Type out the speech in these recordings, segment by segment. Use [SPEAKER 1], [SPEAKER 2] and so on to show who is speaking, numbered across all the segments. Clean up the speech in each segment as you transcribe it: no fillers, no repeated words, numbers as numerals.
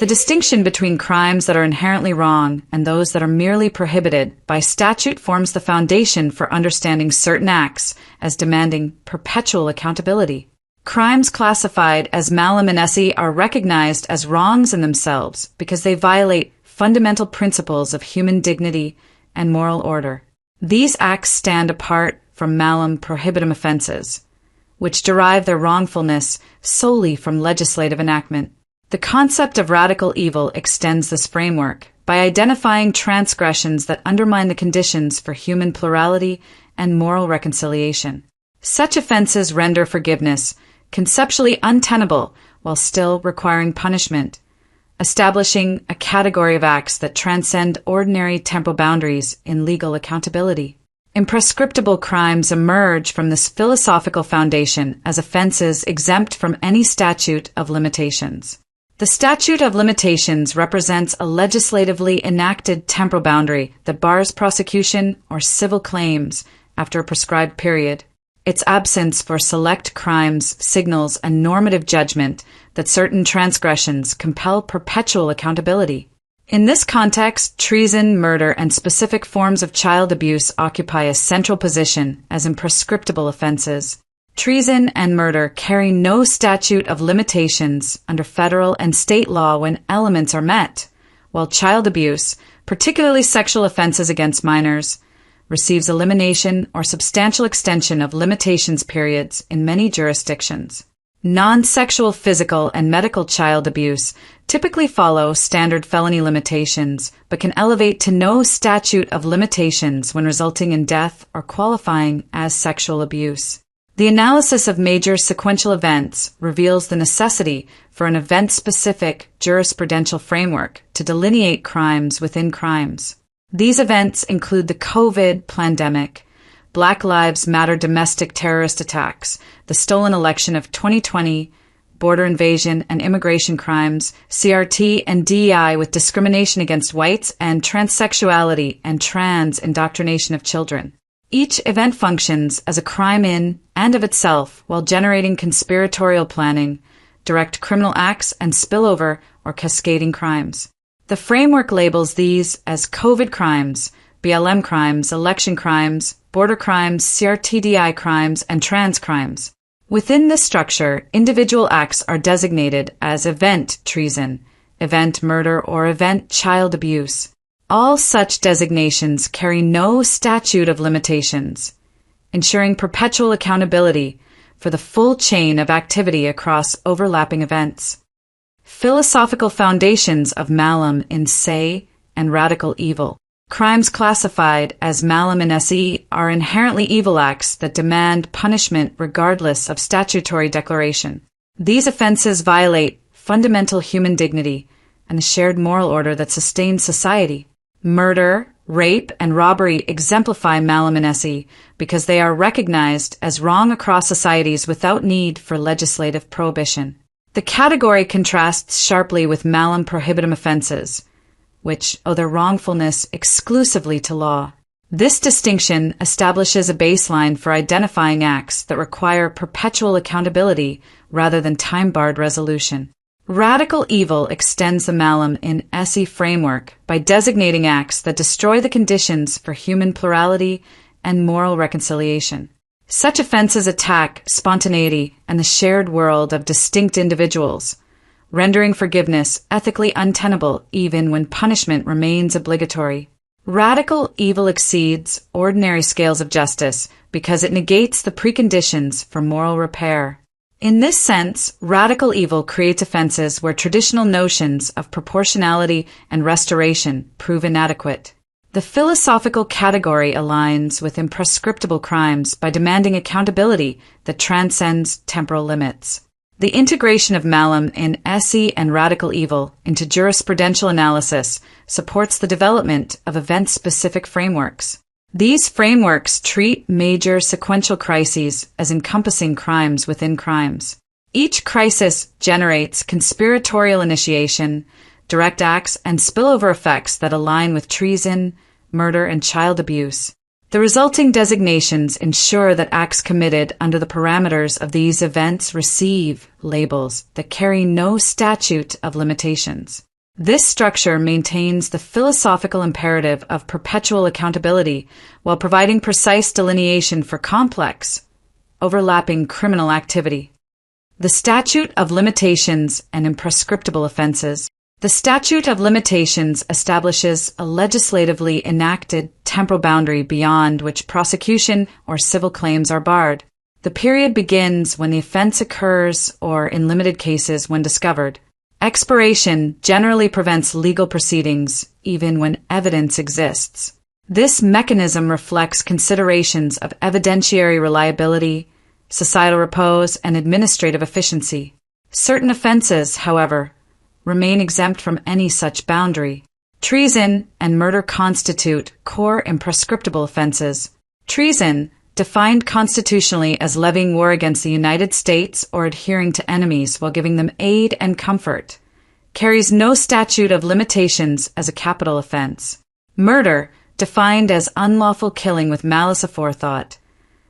[SPEAKER 1] The distinction between crimes that are inherently wrong and those that are merely prohibited by statute forms the foundation for understanding certain acts as demanding perpetual accountability. Crimes classified as malum in esse are recognized as wrongs in themselves because they violate fundamental principles of human dignity and moral order. These acts stand apart from malum prohibitum offenses, which derive their wrongfulness solely from legislative enactment. The concept of radical evil extends this framework by identifying transgressions that undermine the conditions for human plurality and moral reconciliation. Such offenses render forgiveness conceptually untenable while still requiring punishment, establishing a category of acts that transcend ordinary temporal boundaries in legal accountability. Imprescriptible crimes emerge from this philosophical foundation as offenses exempt from any statute of limitations. The statute of limitations represents a legislatively enacted temporal boundary that bars prosecution or civil claims after a prescribed period. Its absence for select crimes signals a normative judgment that certain transgressions compel perpetual accountability. In this context, treason, murder, and specific forms of child abuse occupy a central position as imprescriptible offenses. Treason and murder carry no statute of limitations under federal and state law when elements are met, while child abuse, particularly sexual offenses against minors, receives elimination or substantial extension of limitations periods in many jurisdictions. Non-sexual physical and medical child abuse typically follow standard felony limitations, but can elevate to no statute of limitations when resulting in death or qualifying as sexual abuse. The analysis of major sequential events reveals the necessity for an event-specific jurisprudential framework to delineate crimes within crimes. These events include the COVID pandemic, Black Lives Matter domestic terrorist attacks, the stolen election of 2020, border invasion and immigration crimes, CRT and DEI with discrimination against whites, and transsexuality and trans indoctrination of children. Each event functions as a crime in and of itself while generating conspiratorial planning, direct criminal acts, and spillover or cascading crimes. The framework labels these as COVID crimes, BLM crimes, election crimes, border crimes, CRTDI crimes, and trans crimes. Within this structure, individual acts are designated as event treason, event murder, or event child abuse. All such designations carry no statute of limitations, ensuring perpetual accountability for the full chain of activity across overlapping events. Philosophical foundations of malum in se and radical evil. Crimes classified as malum in se are inherently evil acts that demand punishment regardless of statutory declaration. These offenses violate fundamental human dignity and a shared moral order that sustains society. Murder, rape, and robbery exemplify malum in esse because they are recognized as wrong across societies without need for legislative prohibition. The category contrasts sharply with malum prohibitum offenses, which owe their wrongfulness exclusively to law. This distinction establishes a baseline for identifying acts that require perpetual accountability rather than time-barred resolution. Radical evil extends the malum in esse framework by designating acts that destroy the conditions for human plurality and moral reconciliation. Such offenses attack spontaneity and the shared world of distinct individuals, rendering forgiveness ethically untenable even when punishment remains obligatory. Radical evil exceeds ordinary scales of justice because it negates the preconditions for moral repair. In this sense, radical evil creates offenses where traditional notions of proportionality and restoration prove inadequate. The philosophical category aligns with imprescriptible crimes by demanding accountability that transcends temporal limits. The integration of malum in esse and radical evil into jurisprudential analysis supports the development of event-specific frameworks. These frameworks treat major sequential crises as encompassing crimes within crimes. Each crisis generates conspiratorial initiation, direct acts, and spillover effects that align with treason, murder, and child abuse. The resulting designations ensure that acts committed under the parameters of these events receive labels that carry no statute of limitations. This structure maintains the philosophical imperative of perpetual accountability while providing precise delineation for complex, overlapping criminal activity. The Statute of Limitations and Imprescriptible Offenses. The Statute of Limitations establishes a legislatively enacted temporal boundary beyond which prosecution or civil claims are barred. The period begins when the offense occurs or, in limited cases, when discovered. Expiration generally prevents legal proceedings, even when evidence exists. This mechanism reflects considerations of evidentiary reliability, societal repose, and administrative efficiency. Certain offenses, however, remain exempt from any such boundary. Treason and murder constitute core imprescriptible offenses. Treason, defined constitutionally as levying war against the United States or adhering to enemies while giving them aid and comfort, carries no statute of limitations as a capital offense. Murder, defined as unlawful killing with malice aforethought,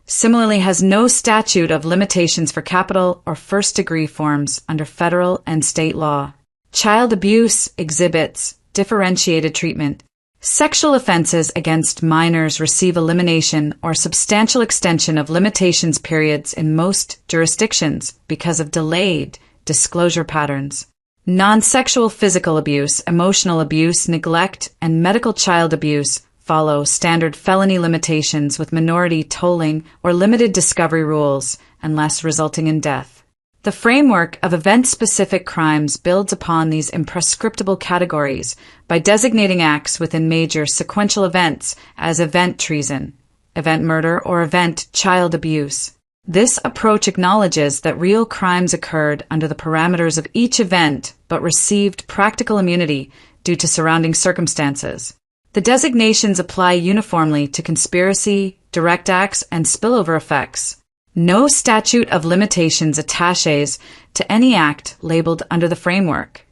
[SPEAKER 1] similarly has no statute of limitations for capital or first-degree forms under federal and state law. Child abuse exhibits differentiated treatment. Sexual offenses against minors receive elimination or substantial extension of limitations periods in most jurisdictions because of delayed disclosure patterns. Non-sexual physical abuse, emotional abuse, neglect, and medical child abuse follow standard felony limitations with minority tolling or limited discovery rules, unless resulting in death. The framework of event-specific crimes builds upon these imprescriptible categories by designating acts within major sequential events as event treason, event murder, or event child abuse. This approach acknowledges that real crimes occurred under the parameters of each event but received practical immunity due to surrounding circumstances. The designations apply uniformly to conspiracy, direct acts, and spillover effects. No statute of limitations attaches to any act labeled under the framework,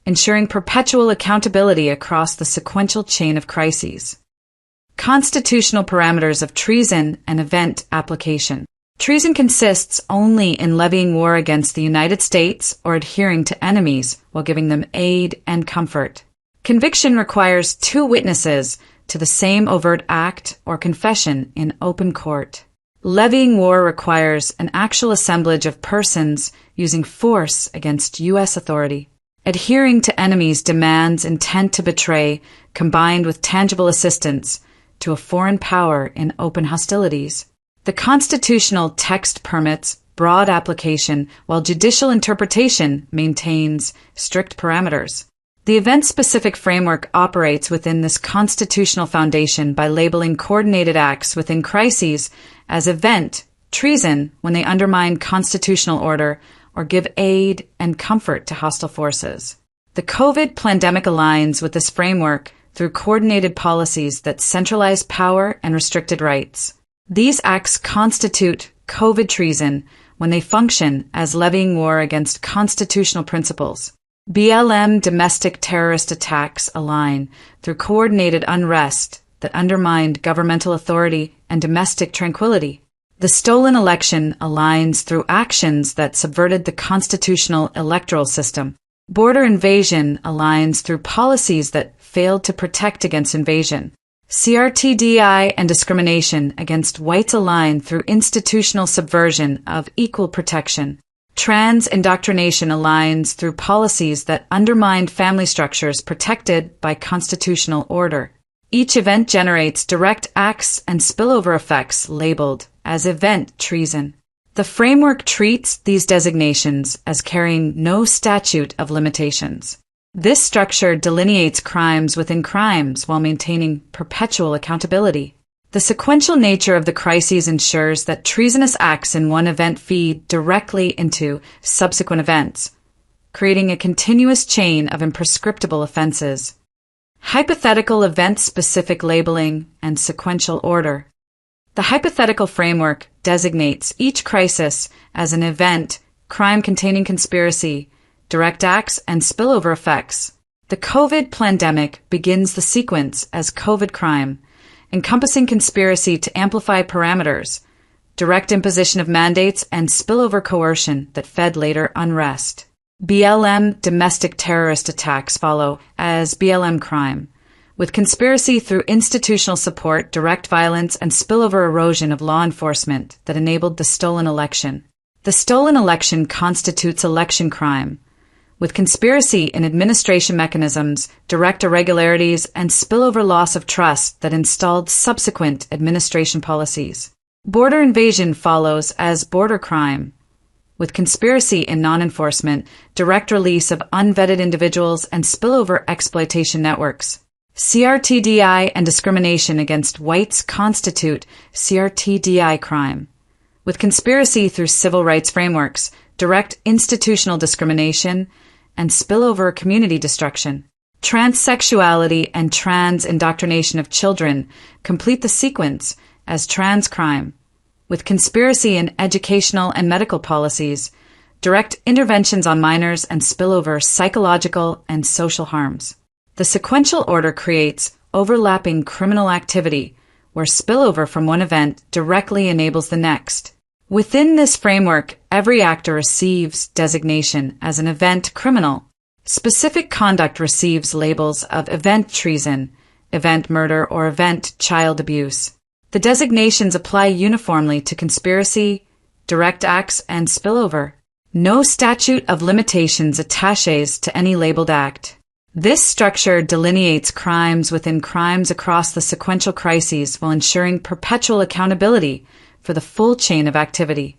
[SPEAKER 1] ensuring perpetual accountability across the sequential chain of crises. Constitutional parameters of treason and event application. Treason consists only in levying war against the United States or adhering to enemies while giving them aid and comfort. Conviction requires two witnesses to the same overt act or confession in open court. Levying war requires an actual assemblage of persons using force against U.S. authority. Adhering to enemies demands intent to betray combined with tangible assistance to a foreign power in open hostilities. The constitutional text permits broad application while judicial interpretation maintains strict parameters. The event-specific framework operates within this constitutional foundation by labeling coordinated acts within crises as event treason when they undermine constitutional order or give aid and comfort to hostile forces. The COVID pandemic aligns with this framework through coordinated policies that centralize power and restricted rights. These acts constitute COVID treason when they function as levying war against constitutional principles. BLM domestic terrorist attacks align through coordinated unrest that undermined governmental authority and domestic tranquility. The stolen election aligns through actions that subverted the constitutional electoral system. Border invasion aligns through policies that failed to protect against invasion. CRTDI and discrimination against whites align through institutional subversion of equal protection. Trans indoctrination aligns through policies that undermine family structures protected by constitutional order. Each event generates direct acts and spillover effects labeled as event treason. The framework treats these designations as carrying no statute of limitations. This structure delineates crimes within crimes while maintaining perpetual accountability. The sequential nature of the crises ensures that treasonous acts in one event feed directly into subsequent events, creating a continuous chain of imprescriptible offenses. Hypothetical event-specific labeling and sequential order. The hypothetical framework designates each crisis as an event, crime containing conspiracy, direct acts, and spillover effects. The COVID pandemic begins the sequence as COVID crime, encompassing conspiracy to amplify parameters, direct imposition of mandates, and spillover coercion that fed later unrest. BLM domestic terrorist attacks follow as BLM crime, with conspiracy through institutional support, direct violence, and spillover erosion of law enforcement that enabled the stolen election. The stolen election constitutes election crime, with conspiracy in administration mechanisms, direct irregularities, and spillover loss of trust that installed subsequent administration policies. Border invasion follows as border crime, with conspiracy in non-enforcement, direct release of unvetted individuals, and spillover exploitation networks. CRTDI and discrimination against whites constitute CRTDI crime, with conspiracy through civil rights frameworks, direct institutional discrimination, and spillover community destruction. Transsexuality and trans indoctrination of children complete the sequence as trans crime, with conspiracy in educational and medical policies, direct interventions on minors, and spillover psychological and social harms. The sequential order creates overlapping criminal activity where spillover from one event directly enables the next. Within this framework, every actor receives designation as an event criminal. Specific conduct receives labels of event treason, event murder, or event child abuse. The designations apply uniformly to conspiracy, direct acts, and spillover. No statute of limitations attaches to any labeled act. This structure delineates crimes within crimes across the sequential crises while ensuring perpetual accountability for the full chain of activity.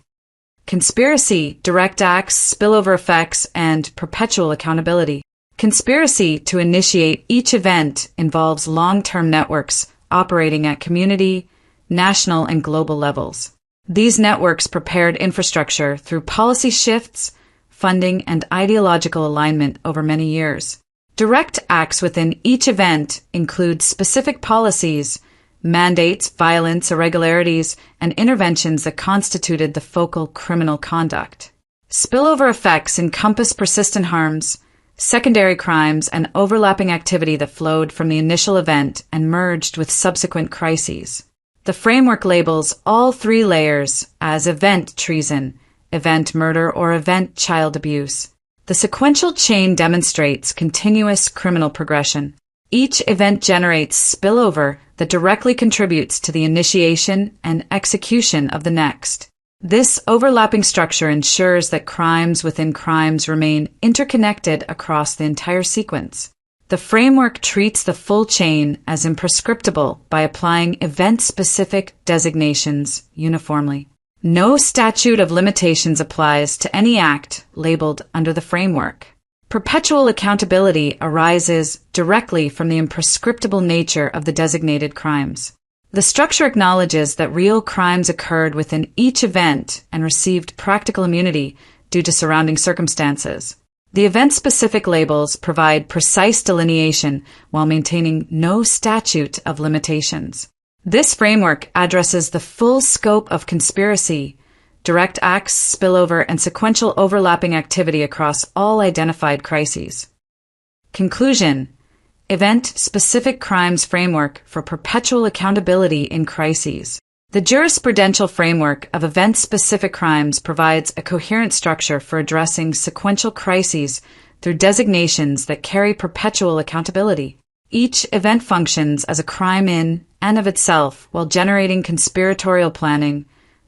[SPEAKER 1] Conspiracy, direct acts, spillover effects, and perpetual accountability. Conspiracy to initiate each event involves long-term networks operating at community, national, and global levels. These networks prepared infrastructure through policy shifts, funding, and ideological alignment over many years. Direct acts within each event include specific policies, mandates, violence, irregularities, and interventions that constituted the focal criminal conduct. Spillover effects encompass persistent harms, secondary crimes, and overlapping activity that flowed from the initial event and merged with subsequent crises. The framework labels all three layers as event treason, event murder, or event child abuse. The sequential chain demonstrates continuous criminal progression. Each event generates spillover that directly contributes to the initiation and execution of the next. This overlapping structure ensures that crimes within crimes remain interconnected across the entire sequence. The framework treats the full chain as imprescriptible by applying event-specific designations uniformly. No statute of limitations applies to any act labeled under the framework. Perpetual accountability arises directly from the imprescriptible nature of the designated crimes. The structure acknowledges that real crimes occurred within each event and received practical immunity due to surrounding circumstances. The event-specific labels provide precise delineation while maintaining no statute of limitations. This framework addresses the full scope of conspiracy, direct acts, spillover, and sequential overlapping activity across all identified crises. Conclusion: Event-specific crimes framework for perpetual accountability in crises. The jurisprudential framework of event-specific crimes provides a coherent structure for addressing sequential crises through designations that carry perpetual accountability. Each event functions as a crime in and of itself while generating conspiratorial planning,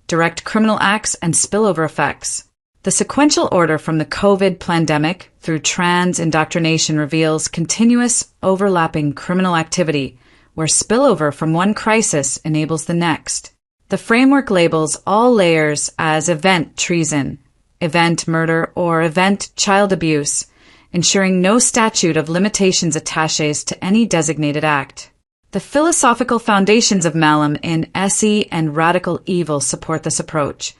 [SPEAKER 1] direct criminal acts, and spillover effects. The sequential order from the COVID pandemic through trans indoctrination reveals continuous, overlapping criminal activity where spillover from one crisis enables the next. The framework labels all layers as event treason, event murder, or event child abuse, ensuring no statute of limitations attaches to any designated act. The philosophical foundations of Malum in SE and radical evil support this approach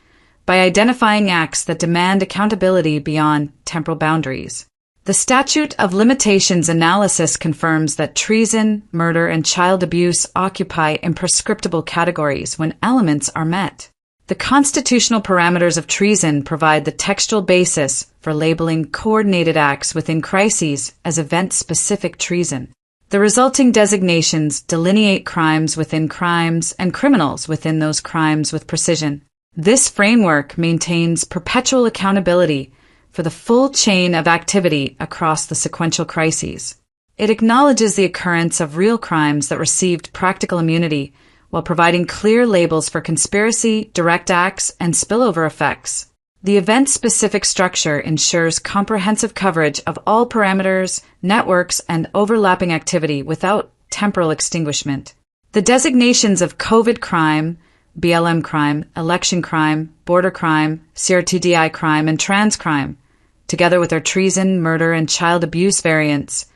[SPEAKER 1] by identifying acts that demand accountability beyond temporal boundaries. The statute of limitations analysis confirms that treason, murder, and child abuse occupy imprescriptible categories when elements are met. The constitutional parameters of treason provide the textual basis for labeling coordinated acts within crises as event-specific treason. The resulting designations delineate crimes within crimes and criminals within those crimes with precision. This framework maintains perpetual accountability for the full chain of activity across the sequential crises. It acknowledges the occurrence of real crimes that received practical immunity while providing clear labels for conspiracy, direct acts, and spillover effects. The event-specific structure ensures comprehensive coverage of all parameters, networks, and overlapping activity without temporal extinguishment. The designations of COVID crime, BLM crime, election crime, border crime, CRTDI crime, and trans crime, together with their treason, murder, and child abuse variants,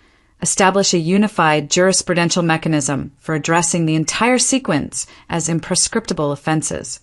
[SPEAKER 1] establish a unified jurisprudential mechanism for addressing the entire sequence as imprescriptible offenses.